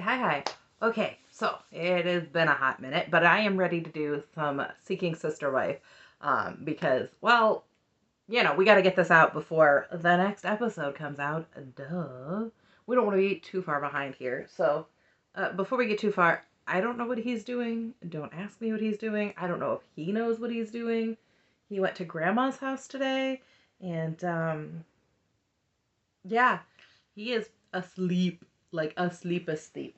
Hi. Okay, so it has been a hot minute, but I am ready to do some Seeking Sister Wife because, well, we got to get this out before the next episode comes out. Duh. We don't want to be too far behind here. So, before we get too far, I don't know what he's doing. Don't ask me what he's doing. I don't know if he knows what he's doing. He went to Grandma's house today, and, yeah, he is asleep, like asleep. Asleep.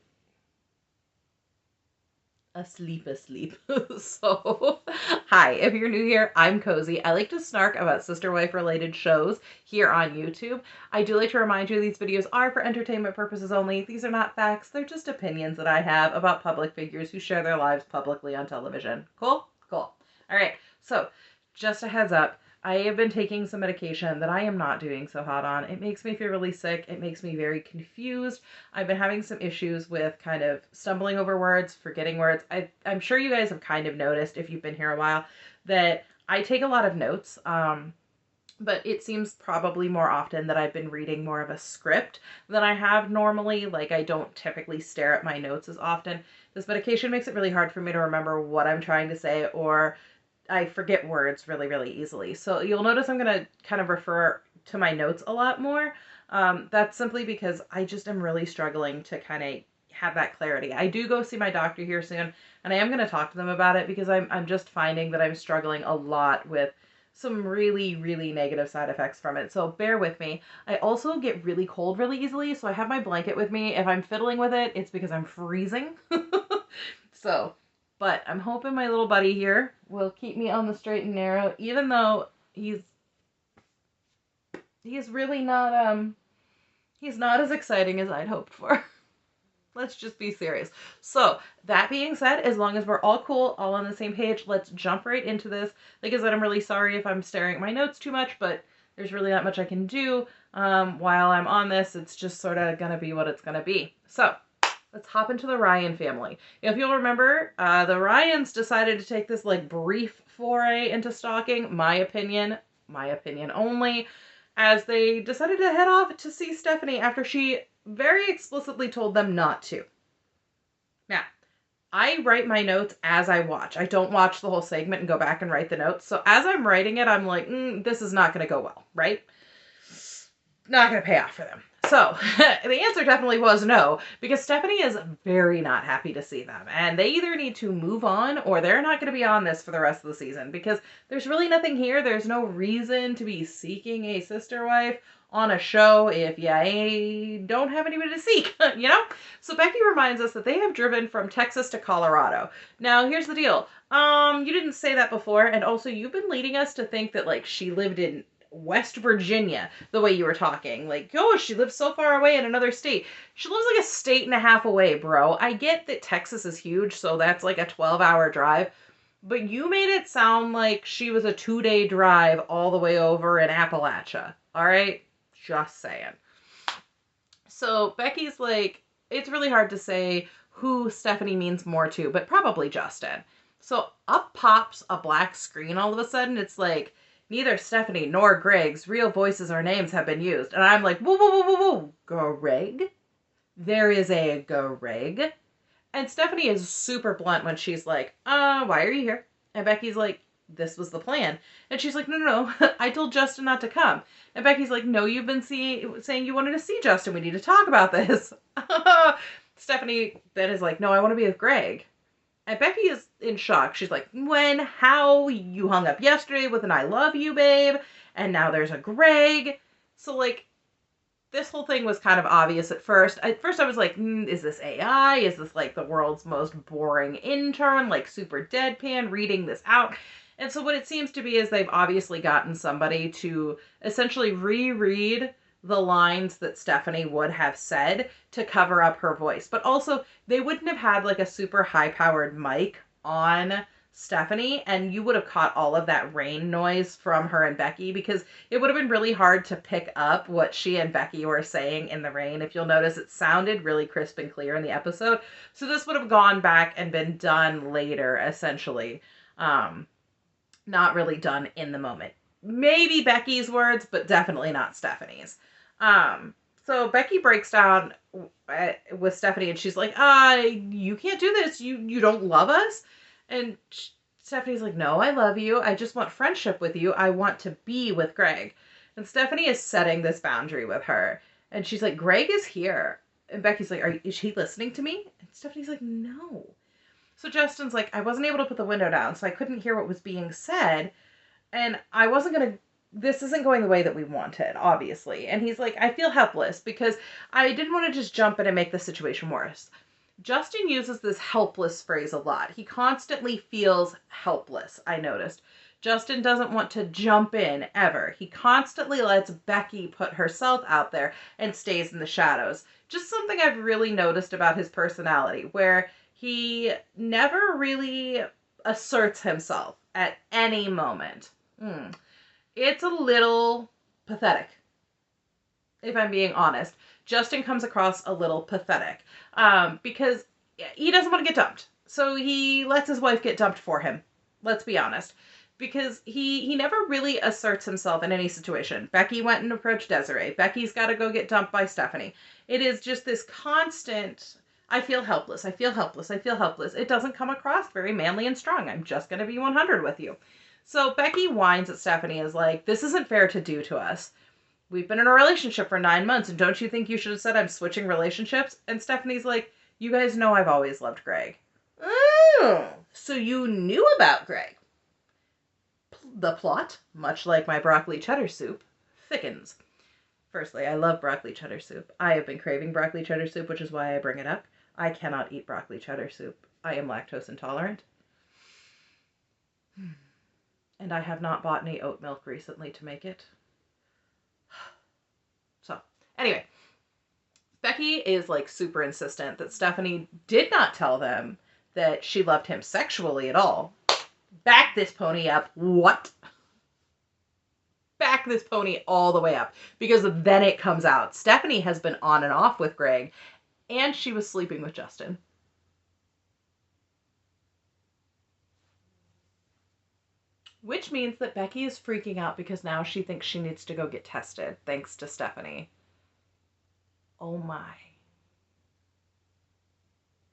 So, hi, if you're new here, I'm Cozy. I like to snark about sister wife related shows here on YouTube. I do like to remind you these videos are for entertainment purposes only. These are not facts, they're just opinions that I have about public figures who share their lives publicly on television. Cool? Cool. All right, so just a heads up. I have been taking some medication that I am not doing so hot on. It makes me feel really sick. It makes me very confused. I've been having some issues with kind of stumbling over words, forgetting words. I'm sure you guys have kind of noticed, if you've been here a while, that I take a lot of notes. But it seems probably more often that I've been reading more of a script than I have normally. Like, I don't typically stare at my notes as often. This medication makes it really hard for me to remember what I'm trying to say, or I forget words really, really easily. So you'll notice I'm going to kind of refer to my notes a lot more. That's simply because I just am really struggling to kind of have that clarity. I do go see my doctor here soon, and I am going to talk to them about it because I'm just finding that I'm struggling a lot with some really, really negative side effects from it. So bear with me. I also get really cold really easily, so I have my blanket with me. If I'm fiddling with it, it's because I'm freezing. So, but I'm hoping my little buddy here will keep me on the straight and narrow, even though he's really not he's not as exciting as I'd hoped for. Let's just be serious. So, that being said, as long as we're all cool, all on the same page, let's jump right into this. Like I said, I'm really sorry if I'm staring at my notes too much, but there's really not much I can do while I'm on this. It's just sort of going to be what it's going to be. So, let's hop into the Ryan family. If you'll remember, the Ryans decided to take this like brief foray into stalking, my opinion only, as they decided to head off to see Stephanie after she very explicitly told them not to. Now, I write my notes as I watch. I don't watch the whole segment and go back and write the notes. So as I'm writing it, I'm like, this is not going to go well, right? Not going to pay off for them. So the answer definitely was no, because Stephanie is very not happy to see them. And they either need to move on or they're not going to be on this for the rest of the season, because there's really nothing here. There's no reason to be seeking a sister wife on a show if you don't have anybody to seek, you know? So Becky reminds us that they have driven from Texas to Colorado. Now, here's the deal. You didn't say that before, and also you've been leading us to think that, like, she lived in West Virginia, the way you were talking. Like, oh, she lives so far away in another state. She lives like a state and a half away, bro. I get that Texas is huge, so that's like a 12-hour drive. But you made it sound like she was a 2-day drive all the way over in Appalachia. All right? Just saying. So Becky's like, it's really hard to say who Stephanie means more to, but probably Justin. So up pops a black screen all of a sudden. It's like, neither Stephanie nor Greg's real voices or names have been used. And I'm like, whoa. Greg? There is a Greg? And Stephanie is super blunt when she's like, why are you here? And Becky's like, this was the plan. And she's like, no. I told Justin not to come. And Becky's like, no, you've been saying you wanted to see Justin. We need to talk about this. Stephanie then is like, no, I want to be with Greg. And Becky is in shock. She's like, when? How? You hung up yesterday with an I love you, babe. And now there's a Greg. So, like, this whole thing was kind of obvious at first. At first I was like, is this AI? Is this, like, the world's most boring intern? Like, super deadpan reading this out? And so what it seems to be is they've obviously gotten somebody to essentially reread the lines that Stephanie would have said to cover up her voice. But also, they wouldn't have had like a super high-powered mic on Stephanie, and you would have caught all of that rain noise from her and Becky, because it would have been really hard to pick up what she and Becky were saying in the rain. If you'll notice, it sounded really crisp and clear in the episode. So this would have gone back and been done later, essentially. Not really done in the moment. Maybe Becky's words, but definitely not Stephanie's. So Becky breaks down with Stephanie, and she's like, you can't do this. You don't love us? And Stephanie's like, no, I love you. I just want friendship with you. I want to be with Greg. And Stephanie is setting this boundary with her. And she's like, Greg is here. And Becky's like, is he listening to me? And Stephanie's like, no. So Justin's like, I wasn't able to put the window down, so I couldn't hear what was being said. And I wasn't going to, this isn't going the way that we wanted, obviously. And he's like, I feel helpless because I didn't want to just jump in and make the situation worse. Justin uses this helpless phrase a lot. He constantly feels helpless, I noticed. Justin doesn't want to jump in ever. He constantly lets Becky put herself out there and stays in the shadows. Just something I've really noticed about his personality, where he never really asserts himself at any moment. It's a little pathetic, if I'm being honest. Justin comes across a little pathetic because he doesn't want to get dumped. So he lets his wife get dumped for him. Let's be honest. Because he never really asserts himself in any situation. Becky went and approached Desiree. Becky's got to go get dumped by Stephanie. It is just this constant, I feel helpless, I feel helpless, I feel helpless. It doesn't come across very manly and strong. I'm just going to be 100 with you. So Becky whines at Stephanie, is like, this isn't fair to do to us. We've been in a relationship for 9 months, and don't you think you should have said I'm switching relationships? And Stephanie's like, you guys know I've always loved Greg. Oh, so you knew about Greg. The plot, much like my broccoli cheddar soup, thickens. Firstly, I love broccoli cheddar soup. I have been craving broccoli cheddar soup, which is why I bring it up. I cannot eat broccoli cheddar soup. I am lactose intolerant. And I have not bought any oat milk recently to make it. So, anyway. Becky is like super insistent that Stephanie did not tell them that she loved him sexually at all. Back this pony up. What? Back this pony all the way up. Because then it comes out. Stephanie has been on and off with Greg. And she was sleeping with Justin. Which means that Becky is freaking out because now she thinks she needs to go get tested. Thanks to Stephanie. Oh my.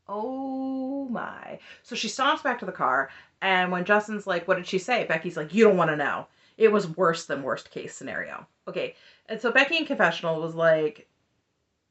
Oh my. So she stomps back to the car, and when Justin's like, what did she say? Becky's like, you don't want to know. It was worse than worst case scenario. Okay. And so Becky in confessional was like,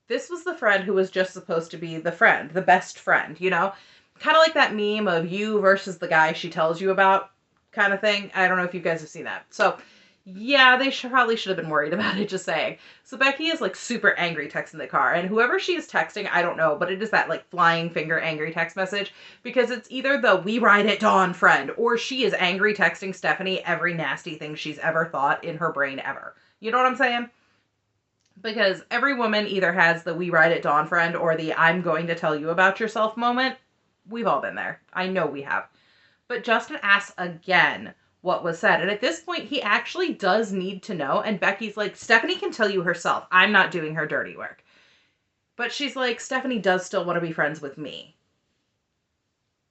this was the friend who was just supposed to be the friend, the best friend, you know? Kind of like that meme of you versus the guy she tells you about kind of thing. I don't know if you guys have seen that. So yeah, they probably should have been worried about it, just saying. So Becky is like super angry texting the car, and whoever she is texting, I don't know, but it is that like flying finger angry text message, because it's either the we ride at dawn friend, or she is angry texting Stephanie every nasty thing she's ever thought in her brain ever. You know what I'm saying? Because every woman either has the we ride at dawn friend or the I'm going to tell you about yourself moment. We've all been there. I know we have. But Justin asks again what was said. And at this point, he actually does need to know. And Becky's like, Stephanie can tell you herself. I'm not doing her dirty work. But she's like, Stephanie does still want to be friends with me.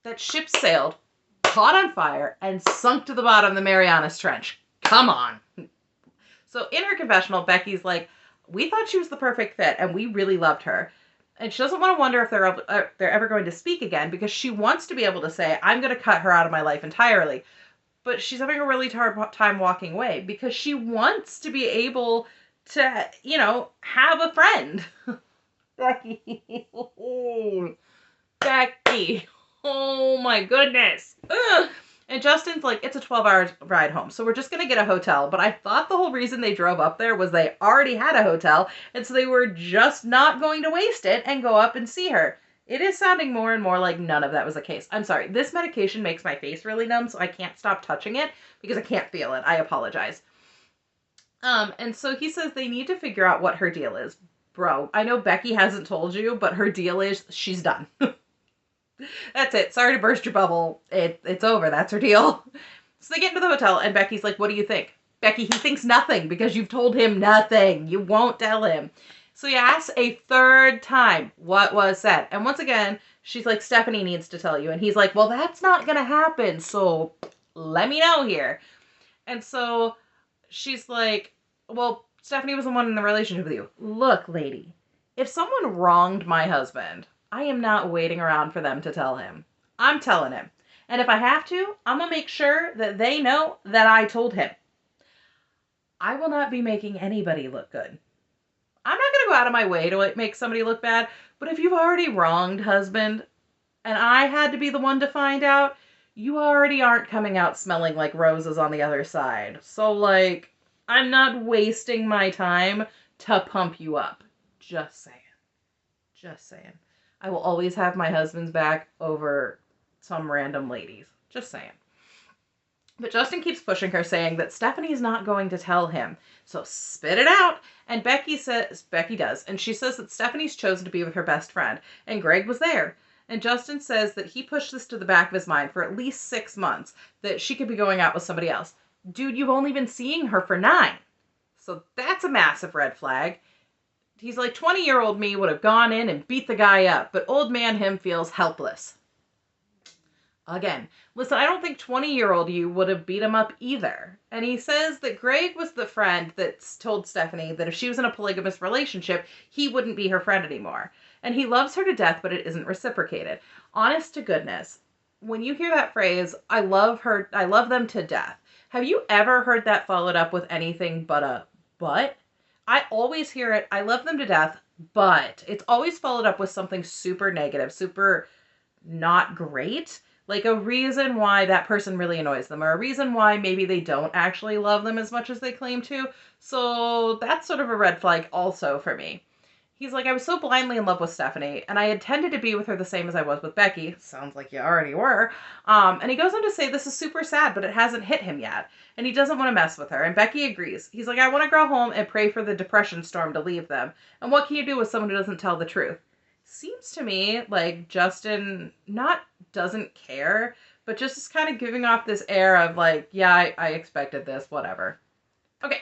That ship sailed, caught on fire, and sunk to the bottom of the Marianas Trench. Come on. So in her confessional, Becky's like, we thought she was the perfect fit, and we really loved her. And she doesn't want to wonder if they're ever going to speak again, because she wants to be able to say, I'm going to cut her out of my life entirely. But she's having a really hard time walking away because she wants to be able to, you know, have a friend. Becky. Becky. Oh my goodness. Ugh. And Justin's like, it's a 12-hour ride home, so we're just going to get a hotel. But I thought the whole reason they drove up there was they already had a hotel, and so they were just not going to waste it and go up and see her. It is sounding more and more like none of that was the case. I'm sorry. This medication makes my face really numb, so I can't stop touching it because I can't feel it. I apologize. And so he says they need to figure out what her deal is. Bro, I know Becky hasn't told you, but her deal is she's done. That's it. Sorry to burst your bubble. It's over. That's her deal. So they get into the hotel, and Becky's like, what do you think? Becky, he thinks nothing because you've told him nothing. You won't tell him. So he asks a third time what was said. And once again, she's like, Stephanie needs to tell you. And he's like, well, that's not going to happen. So let me know here. And so she's like, well, Stephanie was the one in the relationship with you. Look, lady, if someone wronged my husband, I am not waiting around for them to tell him. I'm telling him. And if I have to, I'm going to make sure that they know that I told him. I will not be making anybody look good. I'm not going to go out of my way to make somebody look bad, but if you've already wronged husband and I had to be the one to find out, you already aren't coming out smelling like roses on the other side. So, like, I'm not wasting my time to pump you up. Just saying. Just saying. I will always have my husband's back over some random ladies. Just saying. But Justin keeps pushing her, saying that Stephanie's not going to tell him. So spit it out. And Becky does. And she says that Stephanie's chosen to be with her best friend. And Greg was there. And Justin says that he pushed this to the back of his mind for at least 6 months, that she could be going out with somebody else. Dude, you've only been seeing her for 9. So that's a massive red flag. He's like, 20-year-old me would have gone in and beat the guy up, but old man him feels helpless. Again, listen, I don't think 20-year-old you would have beat him up either. And he says that Greg was the friend that told Stephanie that if she was in a polygamous relationship, he wouldn't be her friend anymore. And he loves her to death, but it isn't reciprocated. Honest to goodness, when you hear that phrase, I love them to death. Have you ever heard that followed up with anything but a but? I always hear it, I love them to death, but it's always followed up with something super negative, super not great. Like a reason why that person really annoys them, or a reason why maybe they don't actually love them as much as they claim to. So that's sort of a red flag also for me. He's like, I was so blindly in love with Stephanie, and I intended to be with her the same as I was with Becky. Sounds like you already were. And he goes on to say this is super sad, but it hasn't hit him yet. And he doesn't want to mess with her. And Becky agrees. He's like, I want to go home and pray for the depression storm to leave them. And what can you do with someone who doesn't tell the truth? Seems to me like Justin not doesn't care, but just is kind of giving off this air of like, yeah, I expected this, whatever. Okay,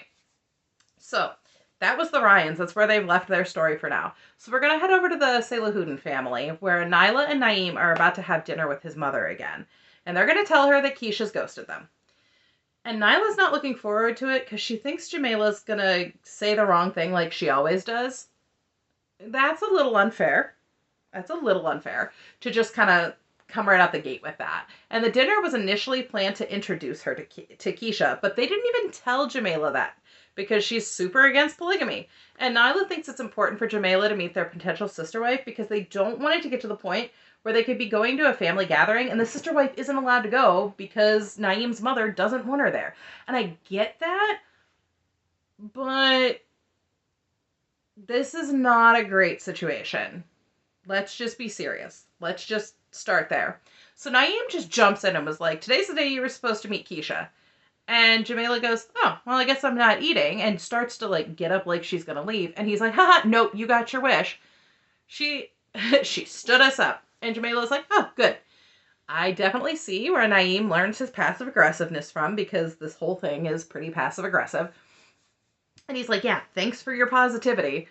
so that was the Ryans. That's where they've left their story for now. So we're going to head over to the Seahooldens family, where Nyla and Naeem are about to have dinner with his mother again. And they're going to tell her that Keisha's ghosted them. And Nyla's not looking forward to it because she thinks Jamila's going to say the wrong thing like she always does. That's a little unfair. That's a little unfair to just kind of come right out the gate with that. And the dinner was initially planned to introduce her to Keisha, but they didn't even tell Jamila that because she's super against polygamy. And Nyla thinks it's important for Jamila to meet their potential sister wife because they don't want it to get to the point where they could be going to a family gathering and the sister wife isn't allowed to go because Naeem's mother doesn't want her there. And I get that, but this is not a great situation. Let's just be serious. Let's just start there. So Naeem just jumps in and was like, today's the day you were supposed to meet Keisha. And Jamila goes, oh, well, I guess I'm not eating, and starts to like get up like she's going to leave. And he's like, haha, nope, you got your wish. She stood us up. And Jamila's like, oh, good. I definitely see where Naeem learns his passive aggressiveness from because this whole thing is pretty passive aggressive. And he's like, yeah, thanks for your positivity.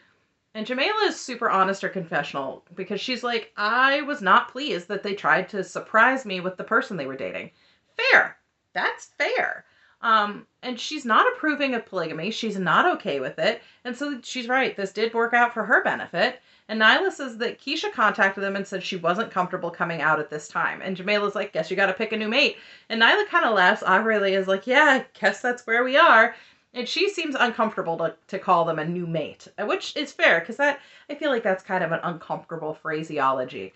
And Jamila is super honest or confessional because she's like, I was not pleased that they tried to surprise me with the person they were dating. Fair. That's fair. And she's not approving of polygamy. She's not okay with it. And so she's right. This did work out for her benefit. And Nyla says that Keisha contacted them and said she wasn't comfortable coming out at this time. And Jamila's like, guess you got to pick a new mate. And Nyla kind of laughs awkwardly, is like, yeah, I guess that's where we are. And she seems uncomfortable to call them a new mate, which is fair because I feel like that's kind of an uncomfortable phraseology.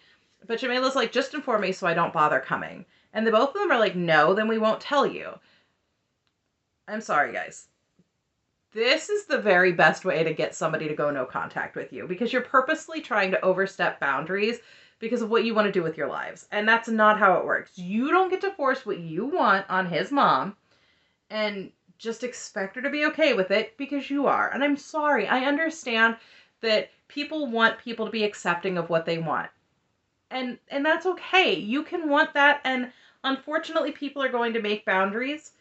But Jamila's like, just inform me so I don't bother coming. And both of them are like, no, then we won't tell you. I'm sorry, guys. This is the very best way to get somebody to go no contact with you because you're purposely trying to overstep boundaries because of what you want to do with your lives. And that's not how it works. You don't get to force what you want on his mom and just expect her to be okay with it because you are. And I'm sorry. I understand that people want people to be accepting of what they want. And that's okay. You can want that. And unfortunately, people are going to make boundaries.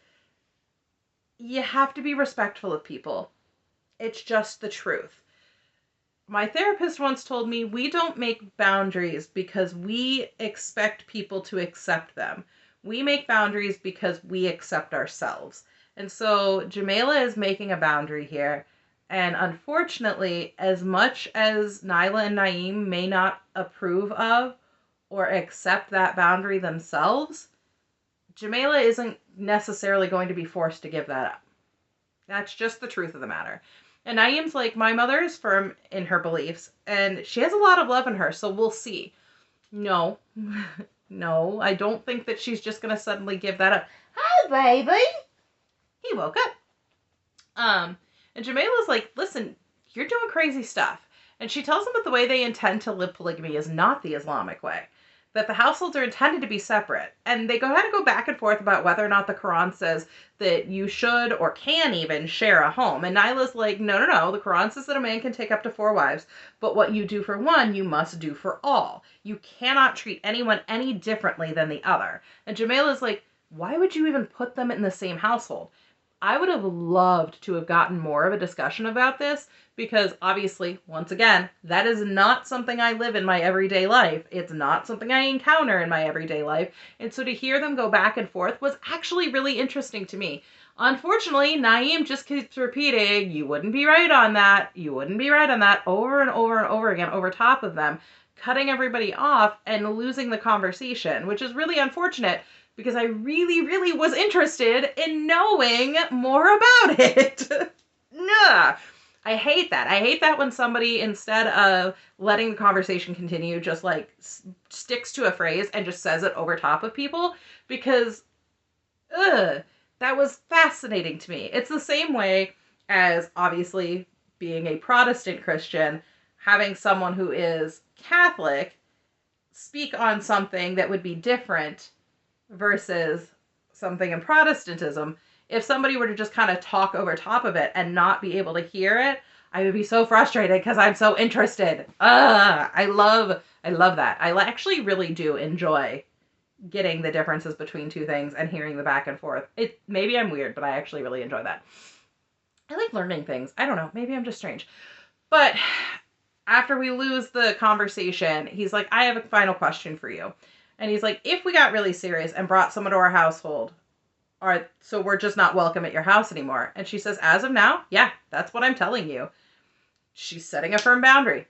You have to be respectful of people. It's just the truth. My therapist once told me we don't make boundaries because we expect people to accept them. We make boundaries because we accept ourselves. And so Jamila is making a boundary here. And unfortunately, as much as Nyla and Naeem may not approve of or accept that boundary themselves, Jamila isn't necessarily going to be forced to give that up. That's just the truth of the matter. And Naeem's like, my mother is firm in her beliefs, and she has a lot of love in her, so we'll see. No. No, I don't think that she's just going to suddenly give that up. Hi, baby! He woke up. And Jamila's like, listen, you're doing crazy stuff. And she tells him that the way they intend to live polygamy is not the Islamic way. That the households are intended to be separate. And they kind of go back and forth about whether or not the Quran says that you should or can even share a home. And Nyla's like, no. The Quran says that a man can take up to 4 wives. But what you do for one, you must do for all. You cannot treat anyone any differently than the other. And Jamila's like, why would you even put them in the same household? I would have loved to have gotten more of a discussion about this because obviously, once again, that is not something I live in my everyday life. It's not something I encounter in my everyday life. And so to hear them go back and forth was actually really interesting to me. Unfortunately, Naeem just keeps repeating, you wouldn't be right on that. You wouldn't be right on that over and over and over again over top of them, cutting everybody off and losing the conversation, which is really unfortunate because I really, really was interested in knowing more about it. Nah. I hate that. I hate that when somebody, instead of letting the conversation continue, just like sticks to a phrase and just says it over top of people because, that was fascinating to me. It's the same way as, obviously, being a Protestant Christian, having someone who is Catholic speak on something that would be different versus something in Protestantism. If somebody were to just kind of talk over top of it and not be able to hear it, I would be so frustrated because I'm so interested. I love that. I actually really do enjoy getting the differences between two things and hearing the back and forth. Maybe I'm weird, but I actually really enjoy that. I like learning things. I don't know. Maybe I'm just strange. But after we lose the conversation, he's like, I have a final question for you. And he's like, if we got really serious and brought someone to our household, so we're just not welcome at your house anymore. And she says, as of now, yeah, that's what I'm telling you. She's setting a firm boundary.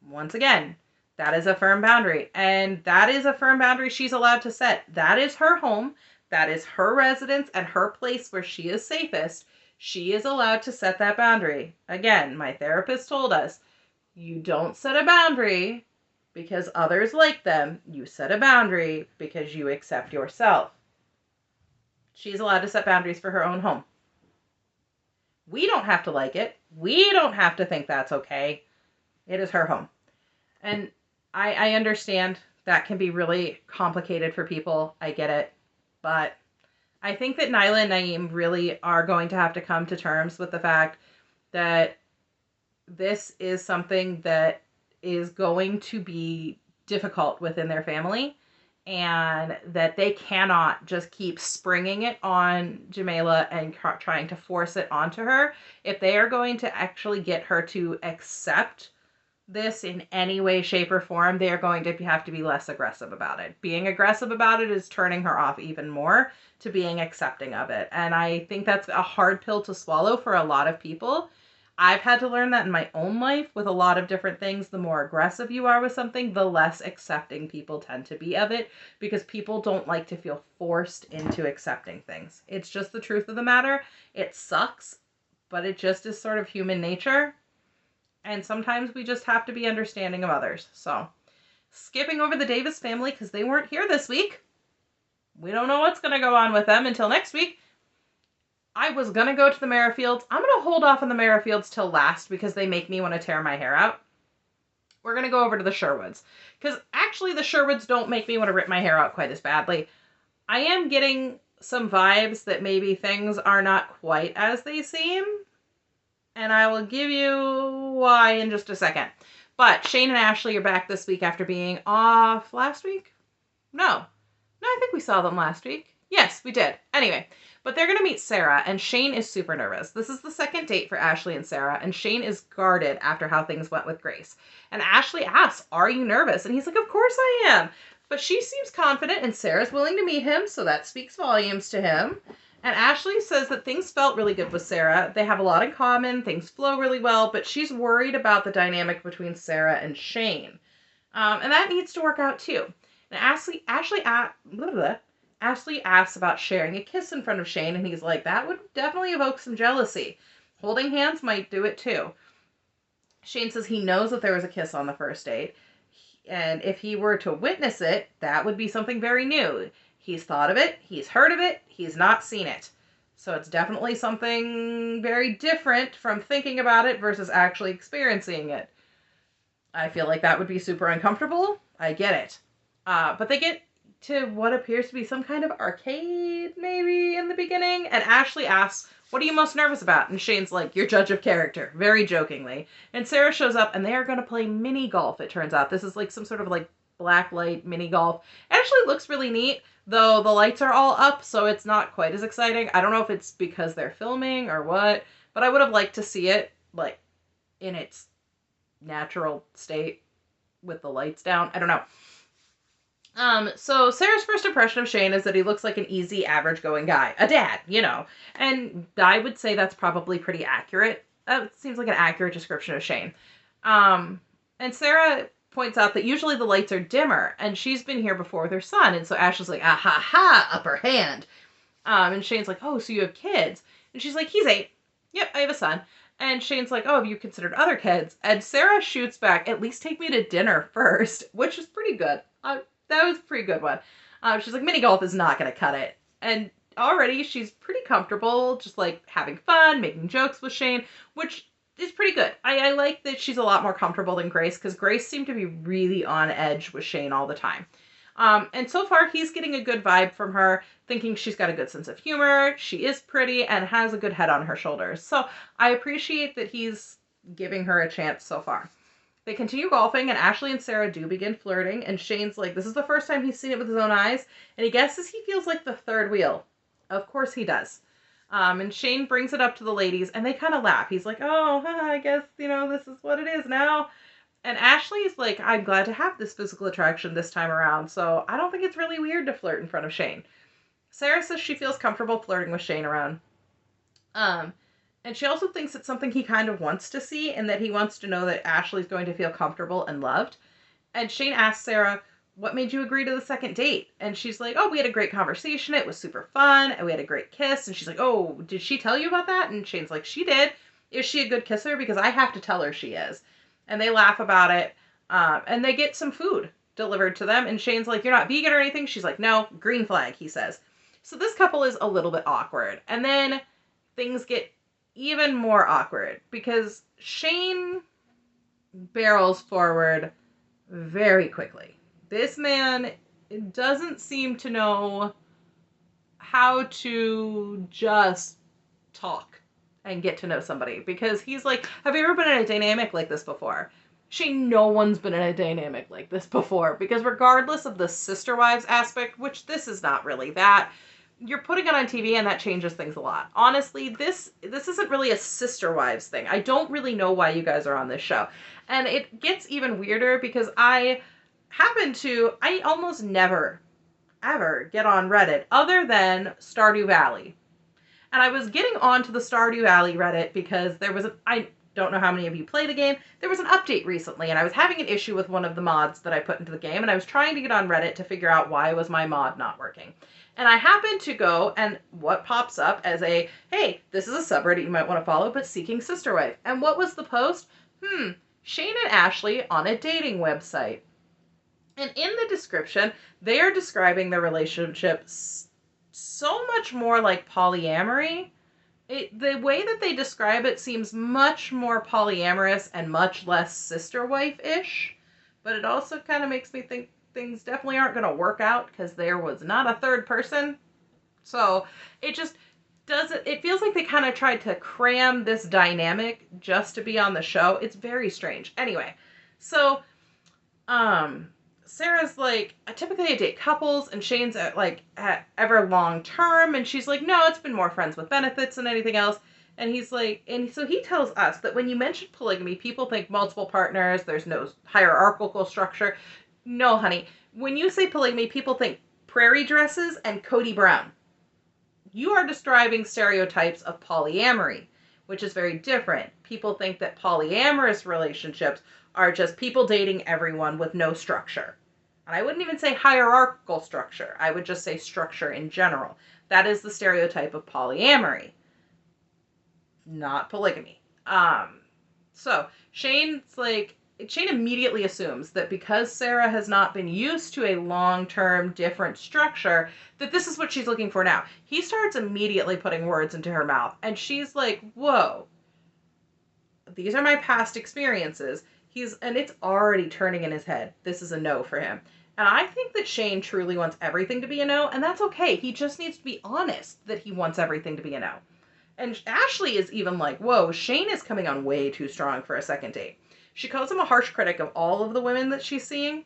Once again, that is a firm boundary. And that is a firm boundary she's allowed to set. That is her home. That is her residence and her place where she is safest. She is allowed to set that boundary. Again, my therapist told us, you don't set a boundary because others like them. You set a boundary because you accept yourself. She's allowed to set boundaries for her own home. We don't have to like it. We don't have to think that's okay. It is her home. And I understand that can be really complicated for people. I get it. But I think that Nyla and Naeem really are going to have to come to terms with the fact that this is something that is going to be difficult within their family, and that they cannot just keep springing it on Jamila and trying to force it onto her. If they are going to actually get her to accept this in any way, shape, or form, they are going to have to be less aggressive about it. Being aggressive about it is turning her off even more to being accepting of it. And I think that's a hard pill to swallow for a lot of people. I've had to learn that in my own life with a lot of different things. The more aggressive you are with something, the less accepting people tend to be of it, because people don't like to feel forced into accepting things. It's just the truth of the matter. It sucks, but it just is sort of human nature. And sometimes we just have to be understanding of others. So, skipping over the Davis family because they weren't here this week. We don't know what's going to go on with them until next week. I was going to go to the Merrifields. I'm going to hold off on the Merrifields till last because they make me want to tear my hair out. We're going to go over to the Sherwoods. Because actually the Sherwoods don't make me want to rip my hair out quite as badly. I am getting some vibes that maybe things are not quite as they seem. And I will give you why in just a second. But Shane and Ashley are back this week after being off last week? No, I think we saw them last week. Yes, we did. Anyway, but they're going to meet Sarah, and Shane is super nervous. This is the second date for Ashley and Sarah, and Shane is guarded after how things went with Grace. And Ashley asks, are you nervous? And he's like, of course I am. But she seems confident, and Sarah's willing to meet him, so that speaks volumes to him. And Ashley says that things felt really good with Sarah. They have a lot in common, things flow really well, but she's worried about the dynamic between Sarah and Shane. And that needs to work out too. And Ashley asks about sharing a kiss in front of Shane, and he's like, that would definitely evoke some jealousy. Holding hands might do it too. Shane says he knows that there was a kiss on the first date, and if he were to witness it, that would be something very new. He's thought of it, he's heard of it, he's not seen it. So it's definitely something very different from thinking about it versus actually experiencing it. I feel like that would be super uncomfortable. I get it. But they get to what appears to be some kind of arcade, maybe, in the beginning. And Ashley asks, what are you most nervous about? And Shane's like, your judge of character, very jokingly. And Sarah shows up, and they are going to play mini golf, it turns out. This is like some sort of like black light mini golf. It actually looks really neat, though the lights are all up, so it's not quite as exciting. I don't know if it's because they're filming or what, but I would have liked to see it, like, in its natural state with the lights down. I don't know. So Sarah's first impression of Shane is that he looks like an easy, average-going guy. A dad, you know. And I would say that's probably pretty accurate. That seems like an accurate description of Shane. And Sarah points out that usually the lights are dimmer, and she's been here before with her son, and so Ashley's like, ah ha ha, upper hand. And Shane's like, oh, so you have kids? And she's like, he's 8. Yep, I have a son. And Shane's like, oh, have you considered other kids? And Sarah shoots back, at least take me to dinner first, which is pretty good. That was a pretty good one. She's like, mini golf is not going to cut it. And already she's pretty comfortable, just like having fun, making jokes with Shane, which is pretty good. I like that she's a lot more comfortable than Grace, because Grace seemed to be really on edge with Shane all the time. And so far, he's getting a good vibe from her, thinking she's got a good sense of humor, she is pretty, and has a good head on her shoulders. So I appreciate that he's giving her a chance so far. They continue golfing, and Ashley and Sarah do begin flirting, and Shane's like, this is the first time he's seen it with his own eyes, and he guesses he feels like the third wheel. Of course he does. And Shane brings it up to the ladies, and they kind of laugh. He's like, oh, I guess, this is what it is now. And Ashley's like, I'm glad to have this physical attraction this time around, so I don't think it's really weird to flirt in front of Shane. Sarah says she feels comfortable flirting with Shane around. And she also thinks it's something he kind of wants to see, and that he wants to know that Ashley's going to feel comfortable and loved. And Shane asks Sarah, what made you agree to the second date? And she's like, oh, we had a great conversation. It was super fun. And we had a great kiss. And she's like, oh, did she tell you about that? And Shane's like, she did. Is she a good kisser? Because I have to tell her she is. And they laugh about it. And they get some food delivered to them. And Shane's like, you're not vegan or anything? She's like, no, green flag, he says. So this couple is a little bit awkward. And then things get even more awkward because Shane barrels forward very quickly. This man doesn't seem to know how to just talk and get to know somebody, because he's like, have you ever been in a dynamic like this before? Shane, no one's been in a dynamic like this before, because regardless of the sister wives aspect, which this is not really that, you're putting it on TV and that changes things a lot. Honestly, this isn't really a sister wives thing. I don't really know why you guys are on this show. And it gets even weirder because I almost never, ever get on Reddit other than Stardew Valley. And I was getting onto the Stardew Valley Reddit because I don't know how many of you play the game. There was an update recently, and I was having an issue with one of the mods that I put into the game, and I was trying to get on Reddit to figure out why was my mod not working. And I happened to go, and what pops up as a, hey, this is a subreddit you might want to follow, but seeking sister wife. And what was the post? Shane and Ashley on a dating website. And in the description, they are describing their relationship so much more like polyamory. The way that they describe it seems much more polyamorous and much less sister wife-ish. But it also kind of makes me think things definitely aren't going to work out because there was not a third person. So it just doesn't, it feels like they kind of tried to cram this dynamic just to be on the show. It's very strange. Anyway, so Sarah's like, typically I date couples, and Shane's ever long term, and she's like, no, it's been more friends with benefits than anything else. And he's like, and so he tells us that when you mention polygamy, people think multiple partners, there's no hierarchical structure. No, honey. When you say polygamy, people think prairie dresses and Cody Brown. you are describing stereotypes of polyamory, which is very different. People think that polyamorous relationships are just people dating everyone with no structure. And I wouldn't even say hierarchical structure. I would just say structure in general. That is the stereotype of polyamory, not polygamy. So Shane immediately assumes that because Sarah has not been used to a long-term different structure, that this is what she's looking for now. He starts immediately putting words into her mouth, and she's like, whoa, these are my past experiences. And it's already turning in his head. This is a no for him. And I think that Shane truly wants everything to be a no, and that's okay. He just needs to be honest that he wants everything to be a no. And Ashley is even like, whoa, Shane is coming on way too strong for a second date. She calls him a harsh critic of all of the women that she's seeing.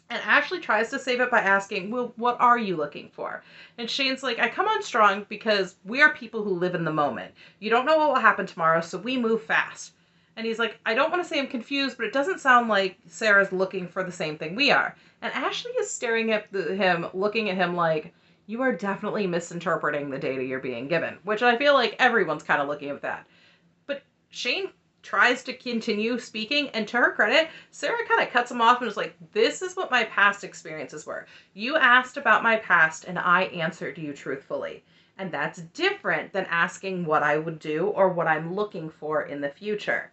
And Ashley tries to save it by asking, well, what are you looking for? And Shane's like, I come on strong because we are people who live in the moment. You don't know what will happen tomorrow, so we move fast. And he's like, I don't want to say I'm confused, but it doesn't sound like Sarah's looking for the same thing we are. And Ashley is staring at him, looking at him like, you are definitely misinterpreting the data you're being given, which I feel like everyone's kind of looking at that. But Shane tries to continue speaking, and to her credit, Sarah kind of cuts him off and is like, this is what my past experiences were. You asked about my past, and I answered you truthfully. And that's different than asking what I would do or what I'm looking for in the future.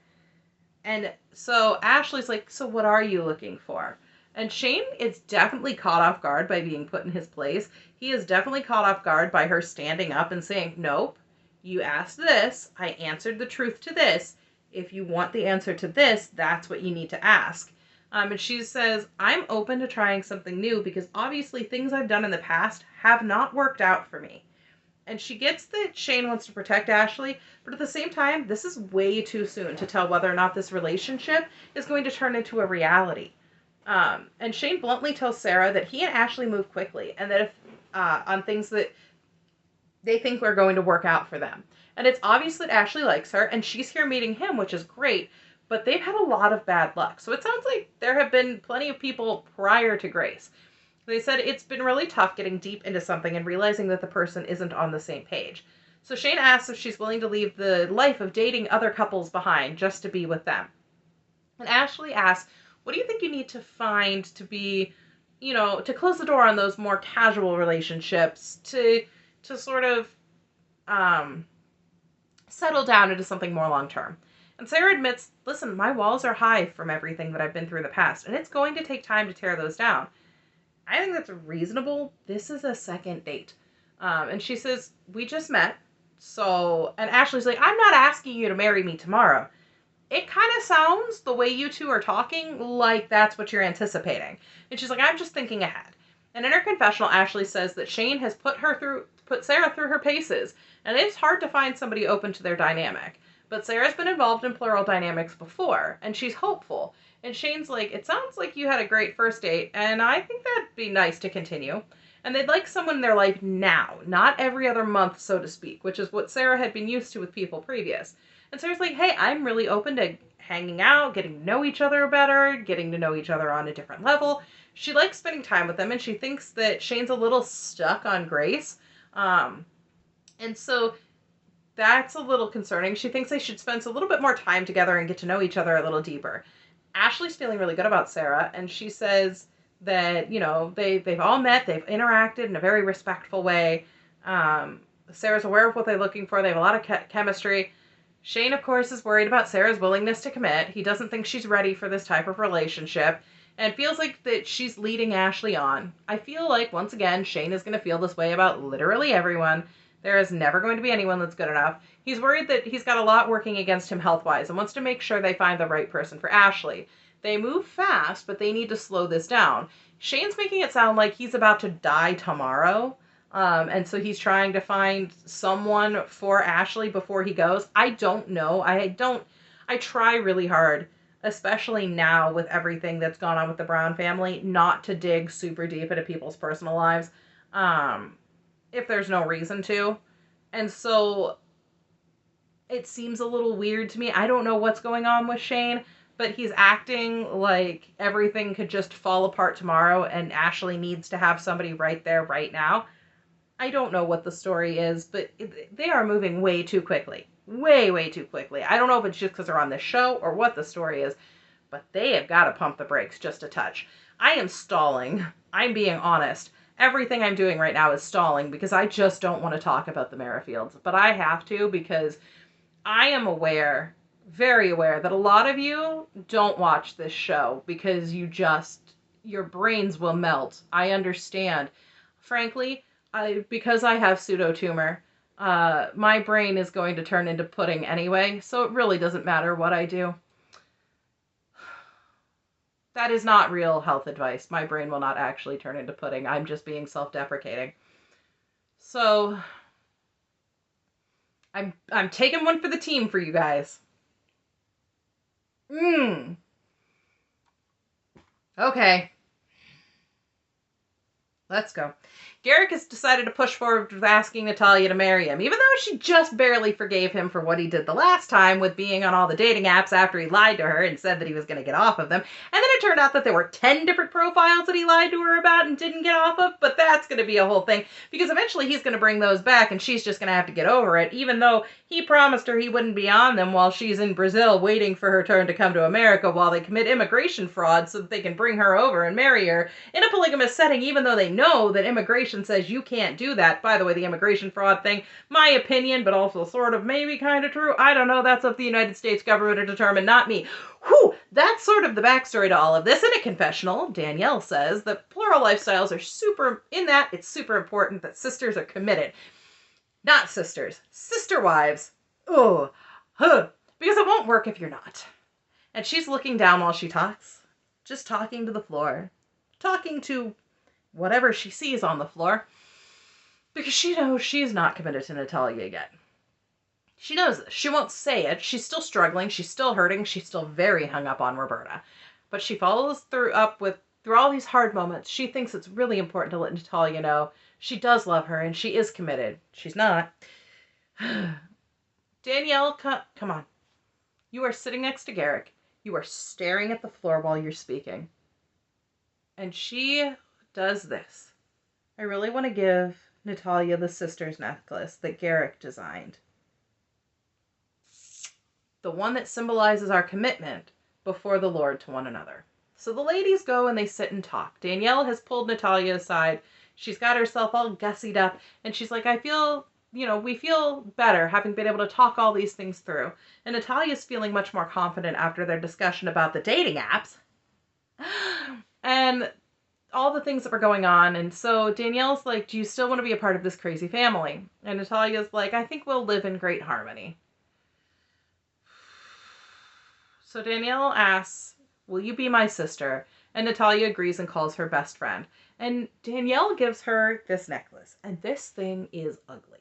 And so Ashley's like, so what are you looking for? And Shane is definitely caught off guard by being put in his place. He is definitely caught off guard by her standing up and saying, nope, you asked this, I answered the truth to this. If you want the answer to this, that's what you need to ask. And she says, I'm open to trying something new because obviously things I've done in the past have not worked out for me. And she gets that Shane wants to protect Ashley, but at the same time, this is way too soon to tell whether or not this relationship is going to turn into a reality. And Shane bluntly tells Sarah that he and Ashley move quickly, and that if on things that they think are going to work out for them. And it's obvious that Ashley likes her, and she's here meeting him, which is great, but they've had a lot of bad luck. So it sounds like there have been plenty of people prior to Grace. They said it's been really tough getting deep into something and realizing that the person isn't on the same page. So Shane asks if she's willing to leave the life of dating other couples behind just to be with them. And Ashley asks, what do you think you need to find to be, to close the door on those more casual relationships, to sort of settle down into something more long-term? And Sarah admits, listen, my walls are high from everything that I've been through in the past, and it's going to take time to tear those down. I think that's reasonable. This is a second date. And she says, we just met. And Ashley's like, I'm not asking you to marry me tomorrow. It kind of sounds, the way you two are talking, like that's what you're anticipating. And she's like, I'm just thinking ahead. And in her confessional, Ashley says that Shane has put Sarah through her paces, and it's hard to find somebody open to their dynamic. But Sarah's been involved in plural dynamics before, and she's hopeful. And Shane's like, it sounds like you had a great first date, and I think that'd be nice to continue. And they'd like someone in their life now, not every other month, so to speak, which is what Sarah had been used to with people previous. And Sarah's like, hey, I'm really open to hanging out, getting to know each other better, getting to know each other on a different level. She likes spending time with them, and she thinks that Shane's a little stuck on Grace. And so that's a little concerning. She thinks they should spend a little bit more time together and get to know each other a little deeper. Ashley's feeling really good about Sarah, and she says that, they've all met, they've interacted in a very respectful way. Sarah's aware of what they're looking for. They have a lot of chemistry. Shane, of course, is worried about Sarah's willingness to commit. He doesn't think she's ready for this type of relationship and feels like that she's leading Ashley on. I feel like, once again, Shane is going to feel this way about literally everyone. There is never going to be anyone that's good enough. He's worried that he's got a lot working against him health-wise and wants to make sure they find the right person for Ashley. They move fast, but they need to slow this down. Shane's making it sound like he's about to die tomorrow. And so he's trying to find someone for Ashley before he goes. I don't know. I try really hard, especially now with everything that's gone on with the Brown family, not to dig super deep into people's personal lives, if there's no reason to. And so it seems a little weird to me. I don't know what's going on with Shane, but he's acting like everything could just fall apart tomorrow and Ashley needs to have somebody right there, right now. I don't know what the story is, but they are moving way too quickly. Way, way too quickly. I don't know if it's just because they're on this show or what the story is, but they have got to pump the brakes just a touch. I am stalling. I'm being honest. Everything I'm doing right now is stalling because I just don't want to talk about the Merrifields. But I have to because I am aware, very aware, that a lot of you don't watch this show because your brains will melt. I understand. Frankly, because I have pseudotumor, my brain is going to turn into pudding anyway, so it really doesn't matter what I do. That is not real health advice. My brain will not actually turn into pudding. I'm just being self-deprecating. So, I'm taking one for the team for you guys. Okay. Let's go. Garrick has decided to push forward with asking Natalia to marry him, even though she just barely forgave him for what he did the last time with being on all the dating apps after he lied to her and said that he was going to get off of them. And then it turned out that there were 10 different profiles that he lied to her about and didn't get off of, but that's going to be a whole thing, because eventually he's going to bring those back and she's just going to have to get over it, even though he promised her he wouldn't be on them while she's in Brazil waiting for her turn to come to America while they commit immigration fraud so that they can bring her over and marry her in a polygamous setting, even though they know that immigration says you can't do that. By the way, the immigration fraud thing, my opinion, but also sort of maybe kind of true. I don't know. That's up to the United States government to determine, not me. Whew, that's sort of the backstory to all of this. In a confessional, Danielle says that plural lifestyles are it's super important that sisters are committed. Not sisters. Sister wives. Ugh. Huh. Because it won't work if you're not. And she's looking down while she talks. Just talking to the floor. Talking to whatever she sees on the floor. Because she knows she's not committed to Natalia yet. She knows this. She won't say it. She's still struggling. She's still hurting. She's still very hung up on Roberta. But she follows through all these hard moments. She thinks it's really important to let Natalia know she does love her and she is committed. She's not. Danielle, come on. You are sitting next to Garrick. You are staring at the floor while you're speaking. And she does this. I really want to give Natalia the sister's necklace that Garrick designed. The one that symbolizes our commitment before the Lord to one another. So the ladies go and they sit and talk. Danielle has pulled Natalia aside. She's got herself all gussied up. And she's like, we feel better having been able to talk all these things through. And Natalia's feeling much more confident after their discussion about the dating apps. And all the things that were going on. And so Danielle's like, do you still want to be a part of this crazy family? And Natalia's like, I think we'll live in great harmony. So Danielle asks, will you be my sister? And Natalia agrees and calls her best friend. And Danielle gives her this necklace. And this thing is ugly.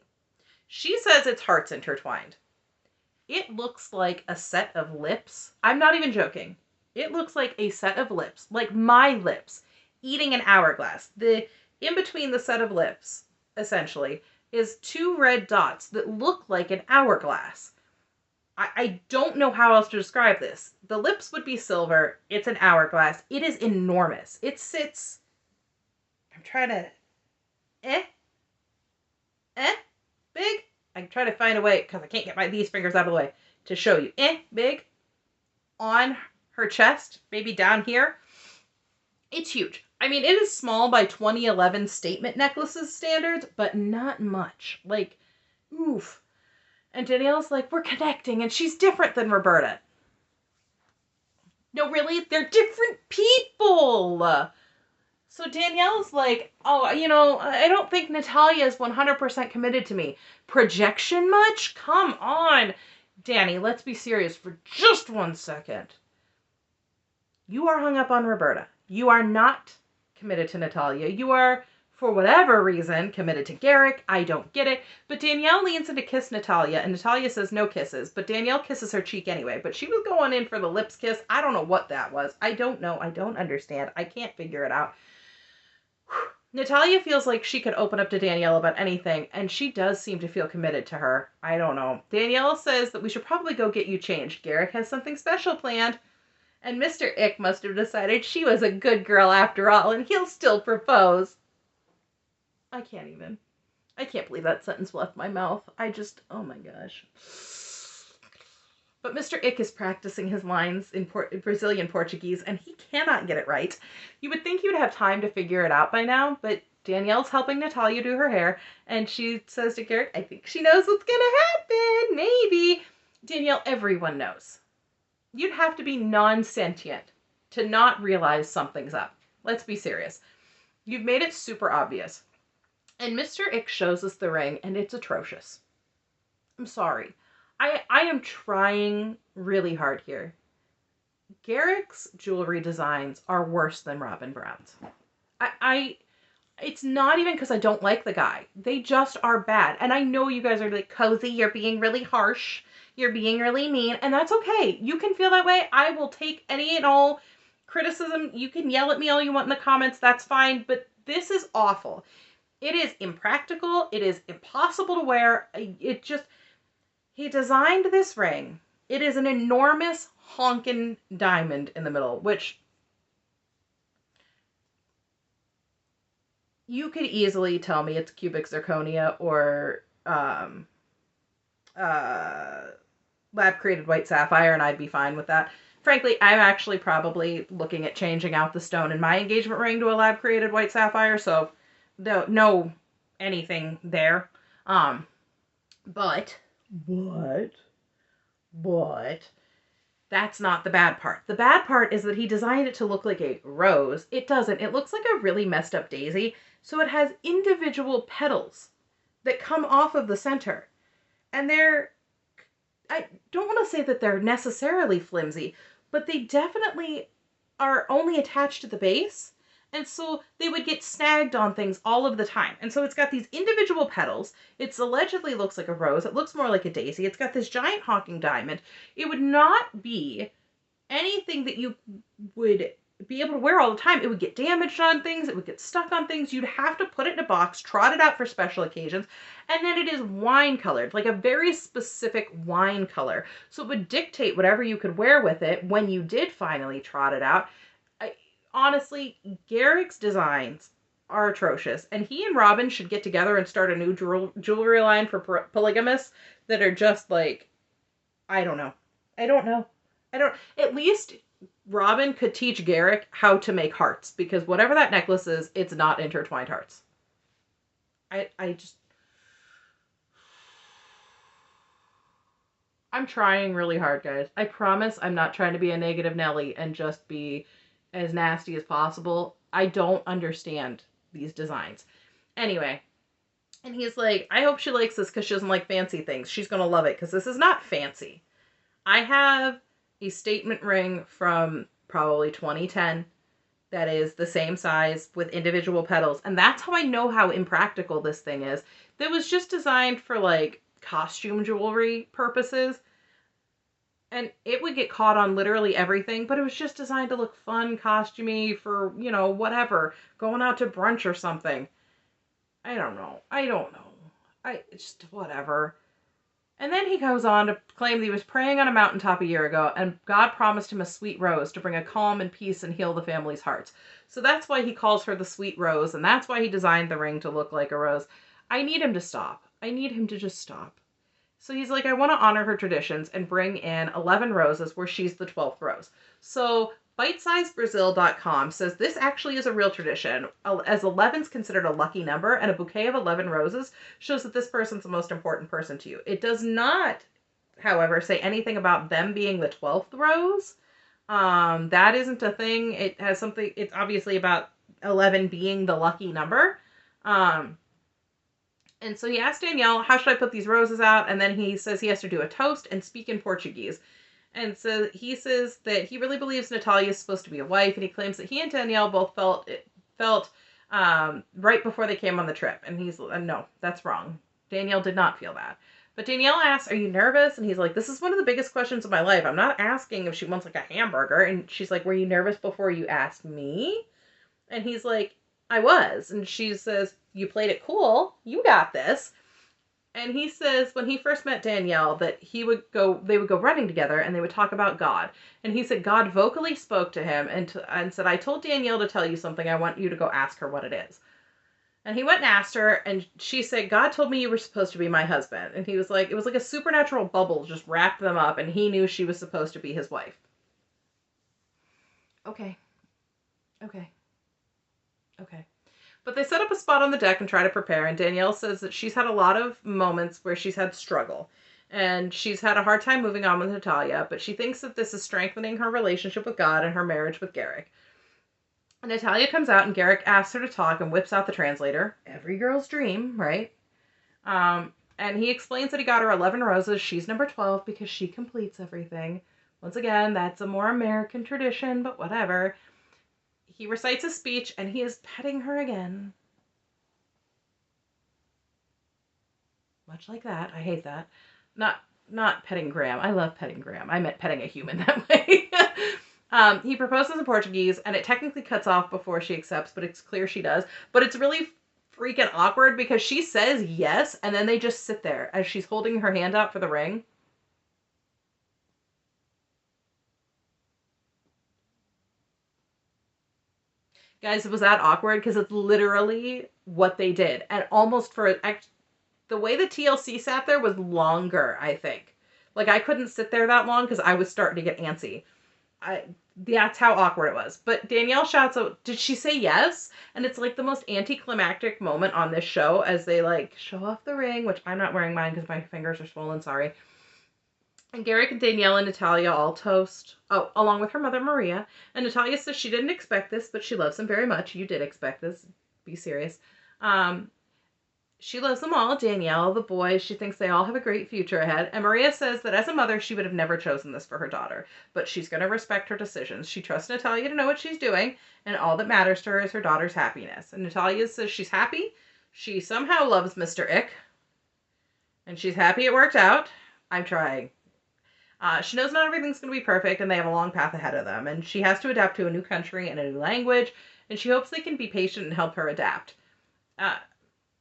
She says it's hearts intertwined. It looks like a set of lips. I'm not even joking. It looks like a set of lips, like my lips, eating an hourglass. In between the set of lips, essentially, is two red dots that look like an hourglass. I don't know how else to describe this. The lips would be silver. It's an hourglass. It is enormous. It sits... I'm trying to... Big? I'm trying to find a way, because I can't get these fingers out of the way, to show you. Big. On her chest. Maybe down here. It's huge. I mean, it is small by 2011 statement necklaces standards, but not much. Like, oof. And Danielle's like, we're connecting, and she's different than Roberta. No, really? They're different people! So Danielle's like, I don't think Natalia is 100% committed to me. Projection much? Come on. Danny, let's be serious for just 1 second. You are hung up on Roberta. You are not committed to Natalia. You are, for whatever reason, committed to Garrick. I don't get it. But Danielle leans in to kiss Natalia, and Natalia says no kisses. But Danielle kisses her cheek anyway. But she was going in for the lips kiss. I don't know what that was. I don't know. I don't understand. I can't figure it out. Natalia feels like she could open up to Danielle about anything, and she does seem to feel committed to her. I don't know. Danielle says that we should probably go get you changed. Garrick has something special planned. And Mr. Ick must have decided she was a good girl after all, and he'll still propose. I can't even. I can't believe that sentence left my mouth. Oh my gosh. But Mr. Ick is practicing his lines in Brazilian Portuguese, and he cannot get it right. You would think he would have time to figure it out by now, but Danielle's helping Natalia do her hair, and she says to Garrett, I think she knows what's gonna happen, maybe. Danielle, everyone knows. You'd have to be non-sentient to not realize something's up. Let's be serious. You've made it super obvious. And Mr. Ick shows us the ring, and it's atrocious. I'm sorry. I am trying really hard here. Garrick's jewelry designs are worse than Robin Brown's. It's not even because I don't like the guy. They just are bad. And I know you guys are like, Cozy, you're being really harsh. You're being really mean. And that's okay. You can feel that way. I will take any and all criticism. You can yell at me all you want in the comments. That's fine. But this is awful. It is impractical. It is impossible to wear. He designed this ring. It is an enormous honkin' diamond in the middle, which you could easily tell me it's cubic zirconia or lab-created white sapphire, and I'd be fine with that. Frankly, I'm actually probably looking at changing out the stone in my engagement ring to a lab-created white sapphire, so no anything there. But that's not the bad part. The bad part is that he designed it to look like a rose. It doesn't. It looks like a really messed up daisy. So it has individual petals that come off of the center. And I don't want to say that they're necessarily flimsy, but they definitely are only attached to the base. And so they would get snagged on things all of the time. And so it's got these individual petals. It allegedly looks like a rose. It looks more like a daisy. It's got this giant honking diamond. It would not be anything that you would be able to wear all the time. It would get damaged on things. It would get stuck on things. You'd have to put it in a box, trot it out for special occasions. And then it is wine colored, like a very specific wine color. So it would dictate whatever you could wear with it when you did finally trot it out. Honestly, Garrick's designs are atrocious, and he and Robin should get together and start a new jewelry line for polygamists that are just like, I don't know. At least Robin could teach Garrick how to make hearts, because whatever that necklace is, it's not intertwined hearts. I'm trying really hard, guys. I promise I'm not trying to be a negative Nelly and just be as nasty as possible. I don't understand these designs. Anyway, and he's like, I hope she likes this because she doesn't like fancy things. She's going to love it because this is not fancy. I have a statement ring from probably 2010 that is the same size with individual petals. And that's how I know how impractical this thing is. That was just designed for like costume jewelry purposes. And it would get caught on literally everything, but it was just designed to look fun, costumey for, whatever. Going out to brunch or something. I don't know. Just whatever. And then he goes on to claim that he was praying on a mountaintop a year ago, and God promised him a sweet rose to bring a calm and peace and heal the family's hearts. So that's why he calls her the sweet rose, and that's why he designed the ring to look like a rose. I need him to stop. I need him to just stop. So he's like, I want to honor her traditions and bring in 11 roses where she's the 12th rose. So bitesizebrazil.com says this actually is a real tradition, as 11's considered a lucky number, and a bouquet of 11 roses shows that this person's the most important person to you. It does not, however, say anything about them being the 12th rose. That isn't a thing. It has something, it's obviously about 11 being the lucky number. And so he asked Danielle, how should I put these roses out? And then he says he has to do a toast and speak in Portuguese. And so he says that he really believes Natalia is supposed to be a wife, and he claims that he and Danielle both felt right before they came on the trip. And he's no, that's wrong. Danielle did not feel that. But Danielle asks, are you nervous? And he's like, this is one of the biggest questions of my life. I'm not asking if she wants like a hamburger. And she's like, were you nervous before you asked me? And he's like, I was. And she says, you played it cool. You got this. And he says when he first met Danielle that they would go running together and they would talk about God. And he said God vocally spoke to him and said, I told Danielle to tell you something. I want you to go ask her what it is. And he went and asked her, and she said, God told me you were supposed to be my husband. And he was like, it was like a supernatural bubble just wrapped them up, and he knew she was supposed to be his wife. Okay. Okay. Okay. But they set up a spot on the deck and try to prepare, and Danielle says that she's had a lot of moments where she's had struggle. And she's had a hard time moving on with Natalia, but she thinks that this is strengthening her relationship with God and her marriage with Garrick. Natalia comes out and Garrick asks her to talk and whips out the translator. Every girl's dream, right? And he explains that he got her 11 roses. She's number 12 because she completes everything. Once again, that's a more American tradition, but whatever. He recites a speech and he is petting her again. Much like that. I hate that. Not petting Graham. I love petting Graham. I meant petting a human that way. He proposes in Portuguese, and it technically cuts off before she accepts, but it's clear she does. But it's really freaking awkward because she says yes, and then they just sit there as she's holding her hand out for the ring. Guys, it was that awkward because it's literally what they did. And almost for the way the TLC sat there was longer, I think. Like, I couldn't sit there that long because I was starting to get antsy. That's how awkward it was. But Danielle shouts out, did she say yes? And it's like the most anticlimactic moment on this show as they like show off the ring, which I'm not wearing mine because my fingers are swollen, sorry. And Garrick and Danielle and Natalia all toast, along with her mother Maria. And Natalia says she didn't expect this, but she loves him very much. You did expect this. Be serious. She loves them all. Danielle, the boys, she thinks they all have a great future ahead. And Maria says that as a mother, she would have never chosen this for her daughter. But she's going to respect her decisions. She trusts Natalia to know what she's doing. And all that matters to her is her daughter's happiness. And Natalia says she's happy. She somehow loves Mr. Ick. And she's happy it worked out. I'm trying. She knows not everything's going to be perfect. And they have a long path ahead of them. And she has to adapt to a new country and a new language. And she hopes they can be patient and help her adapt.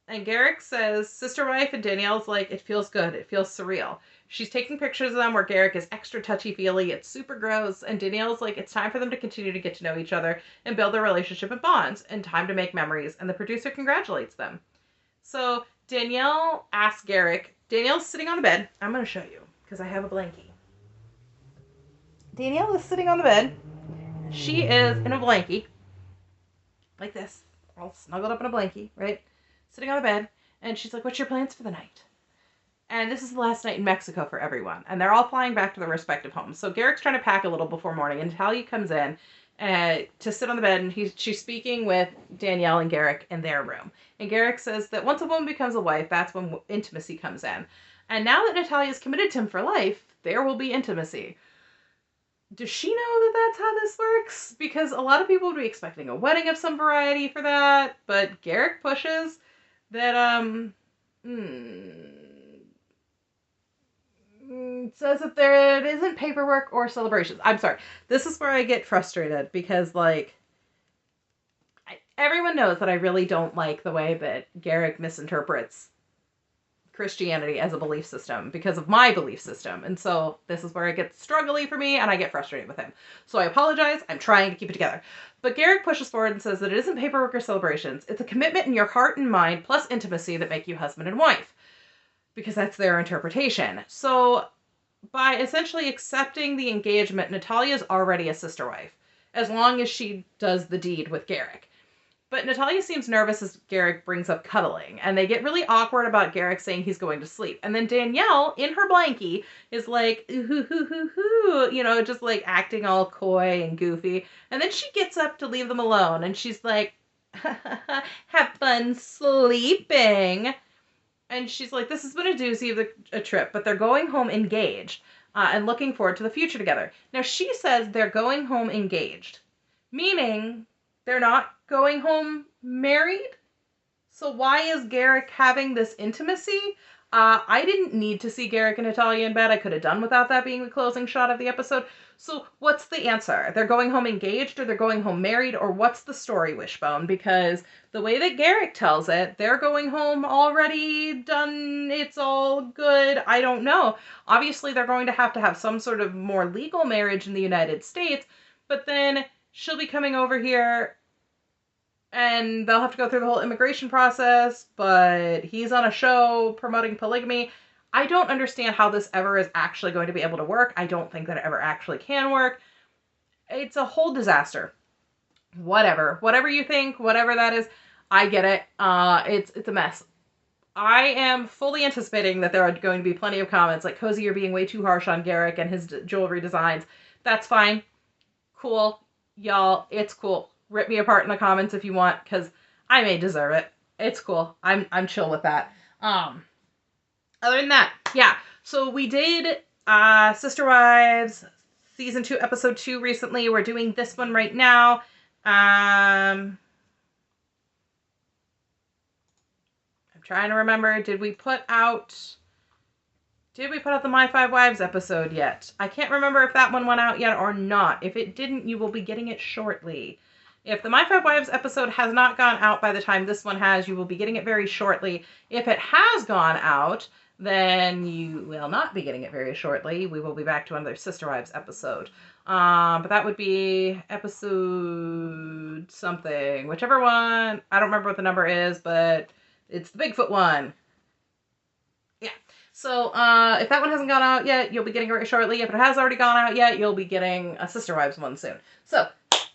And Garrick says, sister wife, and Danielle's like, it feels good. It feels surreal. She's taking pictures of them where Garrick is extra touchy-feely. It's super gross. And Danielle's like, it's time for them to continue to get to know each other and build their relationship and bonds and time to make memories. And the producer congratulates them. So Danielle asks Garrick, Danielle's sitting on the bed. I'm going to show you because I have a blankie. Danielle is sitting on the bed. She is in a blankie. Like this. All snuggled up in a blankie, right? Sitting on the bed, and she's like, what's your plans for the night? And this is the last night in Mexico for everyone, and they're all flying back to their respective homes. So Garrick's trying to pack a little before morning, and Natalia comes in to sit on the bed, and she's speaking with Danielle and Garrick in their room. And Garrick says that once a woman becomes a wife, that's when intimacy comes in. And now that Natalia's committed to him for life, there will be intimacy. Does she know that that's how this works? Because a lot of people would be expecting a wedding of some variety for that, but Garrick pushes that, says that there isn't paperwork or celebrations. I'm sorry. This is where I get frustrated because, like, everyone knows that I really don't like the way that Garrick misinterprets Christianity as a belief system because of my belief system. And so this is where it gets struggly for me and I get frustrated with him. So I apologize. I'm trying to keep it together. But Garrick pushes forward and says that it isn't paperwork or celebrations. It's a commitment in your heart and mind plus intimacy that make you husband and wife. Because that's their interpretation. So by essentially accepting the engagement, Natalia's already a sister wife. As long as she does the deed with Garrick. But Natalia seems nervous as Garrick brings up cuddling, and they get really awkward about Garrick saying he's going to sleep. And then Danielle, in her blankie, is like, ooh, hoo, hoo, hoo, you know, just like acting all coy and goofy. And then she gets up to leave them alone, and she's like, have fun sleeping. And she's like, this has been a doozy of a trip, but they're going home engaged and looking forward to the future together. Now, she says they're going home engaged, meaning they're not going home married. So why is Garrick having this intimacy? I didn't need to see Garrick and Natalia in bed. I could have done without that being the closing shot of the episode. So what's the answer? They're going home engaged or they're going home married, or what's the story, Wishbone? Because the way that Garrick tells it, they're going home already done. It's all good. I don't know. Obviously, they're going to have some sort of more legal marriage in the United States, but then she'll be coming over here and they'll have to go through the whole immigration process, but he's on a show promoting polygamy. I don't understand how this ever is actually going to be able to work. I don't think that it ever actually can work. It's a whole disaster. Whatever you think, whatever that is, I get it. It's a mess. I am fully anticipating that there are going to be plenty of comments like, Cozy, you're being way too harsh on Garrick and his jewelry designs. That's fine. Cool. Y'all, it's cool. Rip me apart in the comments if you want, because I may deserve it. It's cool. I'm chill with that. Other than that, yeah. So we did Sister Wives season 2, episode 2 recently. We're doing this one right now. I'm trying to remember. Did we put out the My Five Wives episode yet? I can't remember if that one went out yet or not. If it didn't, you will be getting it shortly. If the My Five Wives episode has not gone out by the time this one has, you will be getting it very shortly. If it has gone out, then you will not be getting it very shortly. We will be back to another Sister Wives episode. But that would be episode something. Whichever one. I don't remember what the number is, but it's the Bigfoot one. Yeah. So, if that one hasn't gone out yet, you'll be getting it very shortly. If it has already gone out yet, you'll be getting a Sister Wives one soon. So,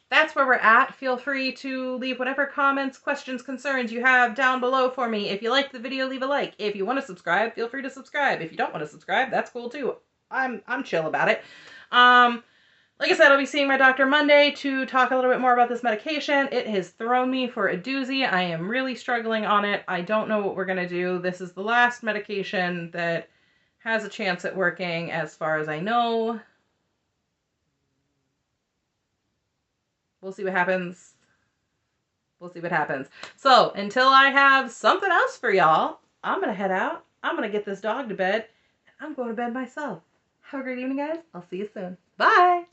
that's where we're at. Feel free to leave whatever comments, questions, concerns you have down below for me. If you liked the video, leave a like. If you want to subscribe, feel free to subscribe. If you don't want to subscribe, that's cool too. I'm chill about it. Like I said, I'll be seeing my doctor Monday to talk a little bit more about this medication. It has thrown me for a doozy. I am really struggling on it. I don't know what we're going to do. This is the last medication that has a chance at working as far as I know. We'll see what happens. We'll see what happens. So, until I have something else for y'all, I'm going to head out. I'm going to get this dog to bed. And I'm going to bed myself. Have a great evening, guys. I'll see you soon. Bye!